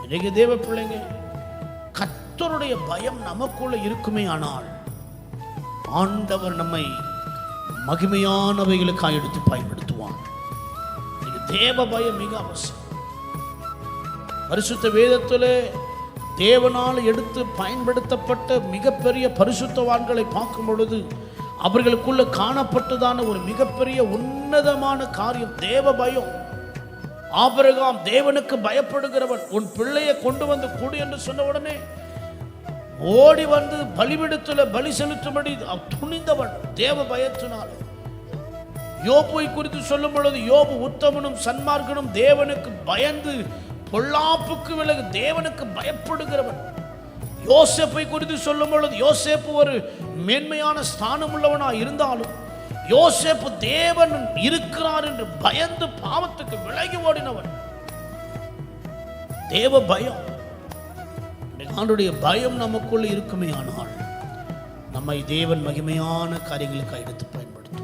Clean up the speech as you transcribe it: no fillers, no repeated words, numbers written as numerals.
இன்னைக்கு தேவ பிள்ளைங்க, கர்த்தருடைய பயம் நமக்குள்ள இருக்குமே ஆனால் ஆண்டவர் நம்மை மகிமையானவைகளுக்காக எடுத்து பயன்படுத்துவான். தேவ பயம் மிக அவசியம். பரிசுத்த வேதத்திலே தேவனால் எடுத்து பயன்படுத்தப்பட்ட மிகப்பெரிய பரிசுத்தவான்களை பார்க்கும் பொழுது அவர்களுக்குள்ள காணப்பட்டதான ஒரு மிகப்பெரிய உன்னதமான காரியம் தேவ பயம். ஆபிரகாம் தேவனுக்கு பயப்படுகிறவன். உன் பிள்ளையை கொண்டு வந்து கொடு என்று சொன்ன உடனே ஓடி வந்து பலிபீடத்தில் பலி செலுத்தும்படி துணிந்தவன் தேவ பயத்தினால. யோபுவை குறித்து சொல்லும் பொழுது யோபு உத்தமனும் சன்மார்க்கனும், தேவனுக்கு பயந்து பொல்லாப்புக்கு விலகு தேவனுக்கு பயப்படுகிறவன். யோசேப்பை குறித்து சொல்லும் பொழுது யோசேப்பு ஒரு மேன்மையான ஸ்தானம் உள்ளவனாக இருந்தாலும் யோசேப்பு தேவன் இருக்கிறார் என்று பயந்து பாவத்துக்கு விலகி ஓடினவன். தேவ பயம், ஆண்டுடைய பயம் நமக்குள்ள இருக்குமே ஆனால் நம்மை தேவன் மகிமையான காரியங்களுக்கு எடுத்து பயன்படுத்தும்.